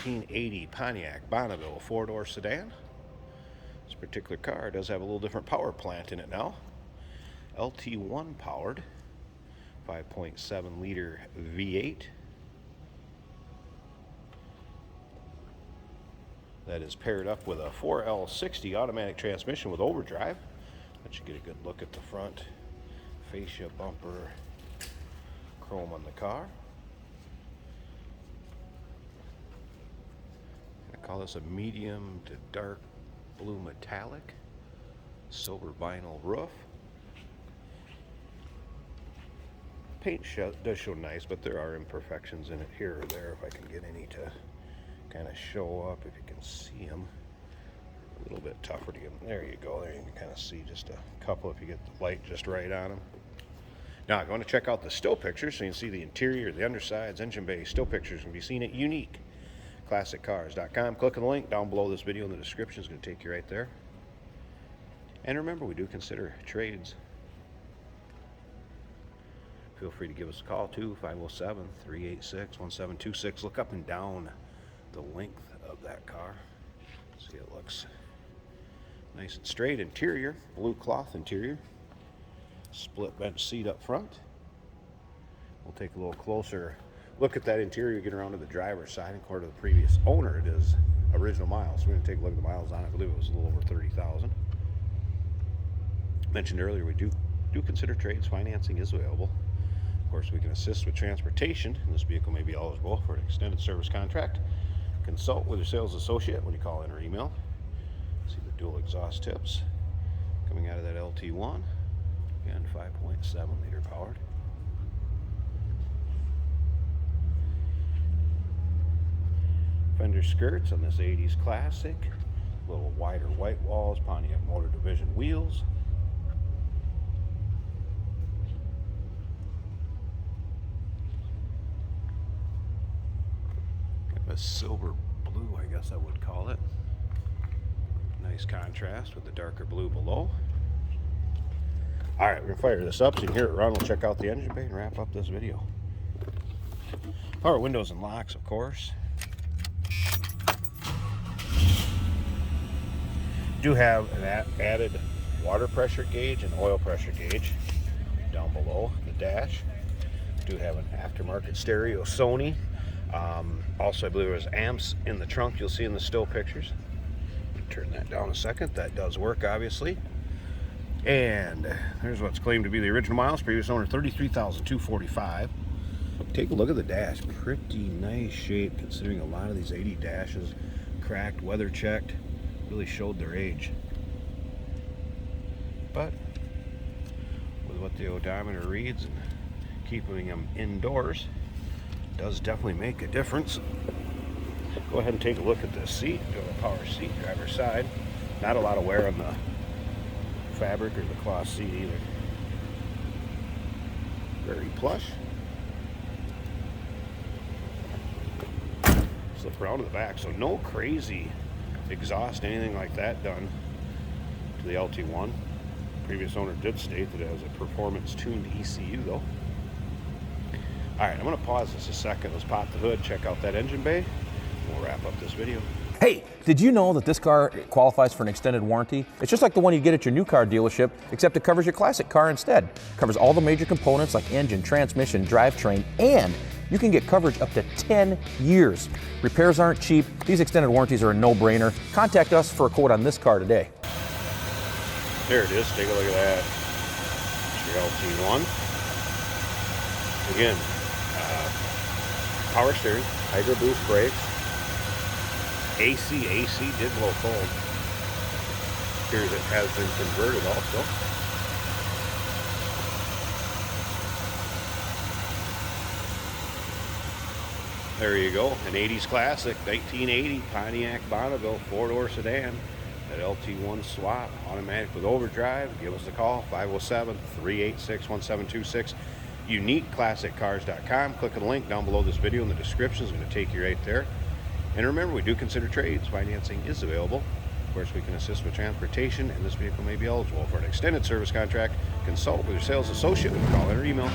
1980 Pontiac Bonneville four-door sedan. This particular car does have a little different power plant in it now. LT1 powered, 5.7 liter V8. That is paired up with a 4L60 automatic transmission with overdrive. Let you get a good look at the front fascia, bumper, chrome on the car. I call this a medium to dark blue metallic, silver vinyl roof. Paint does show nice, but there are imperfections in it here or there. If I can get any to kind of show up, if you can see them. A little bit tougher to get them. There you go. There you can kind of see just a couple if you get the light just right on them. Now, if you want to check out the still pictures so you can see the interior, the undersides, engine bay, still pictures can be seen at uniqueclassiccars.com. Click on the link down below this video in the description. It's going to take you right there. And remember, we do consider trades. Feel free to give us a call too, 507-386-1726. Look up and down the length of that car. See, it looks nice and straight. Interior, blue cloth interior. Split bench seat up front. We'll take a little closer look at that interior, get around to the driver's side. According to the previous owner, it is original miles. So we're going to take a look at the miles on it. I believe it was a little over 30,000. Mentioned earlier, we do consider trades. Financing is available. Of course, we can assist with transportation, and this vehicle may be eligible for an extended service contract. Consult with your sales associate when you call in or email. See the dual exhaust tips coming out of that LT1. Again, 5.7 liter powered. Fender skirts on this 80s classic. A little wider white walls, Pontiac Motor Division wheels. A silver blue, I guess I would call it. Nice contrast with the darker blue below. All right, we're gonna fire this up so you can hear it run. We'll check out the engine bay and wrap up this video. Power windows and locks, of course. Do have an added water pressure gauge and oil pressure gauge down below the dash. Do have an aftermarket stereo Sony. Also, I believe there was amps in the trunk. You'll see in the still pictures. Turn that down a second. That does work, obviously. And there's what's claimed to be the original miles. Previous owner, 33,245. Take a look at the dash. Pretty nice shape, considering a lot of these 80 dashes, cracked, weather checked, really showed their age. But with what the odometer reads and keeping them indoors, does definitely make a difference. Go ahead and take a look at this seat. Do have a power seat, driver's side. Not a lot of wear on the fabric or the cloth seat either. Very plush. Slip around to the back, so no crazy exhaust, anything like that done to the LT1. Previous owner did state that it has a performance tuned ECU though. All right, I'm going to pause this a second. Let's pop the hood, check out that engine bay. We'll wrap up this video. Hey, did you know that this car qualifies for an extended warranty? It's just like the one you get at your new car dealership, except it covers your classic car instead. It covers all the major components like engine, transmission, drivetrain, and you can get coverage up to 10 years. Repairs aren't cheap. These extended warranties are a no-brainer. Contact us for a quote on this car today. There it is. Take a look at that. It's your LT1. Again, power steering, Hydro Boost brakes, AC did blow cold. Appears it has been converted also. There you go, an 80s classic, 1980 Pontiac Bonneville four-door sedan. That LT1 swap, automatic with overdrive. Give us a call, 507-386-1726. uniqueclassiccars.com. Click on the link down below this video in the description. It's going to take you right there. And remember, we do consider trades. Financing is available. Of course, we can assist with transportation, and this vehicle may be eligible for an extended service contract. Consult with your sales associate when you call in or email.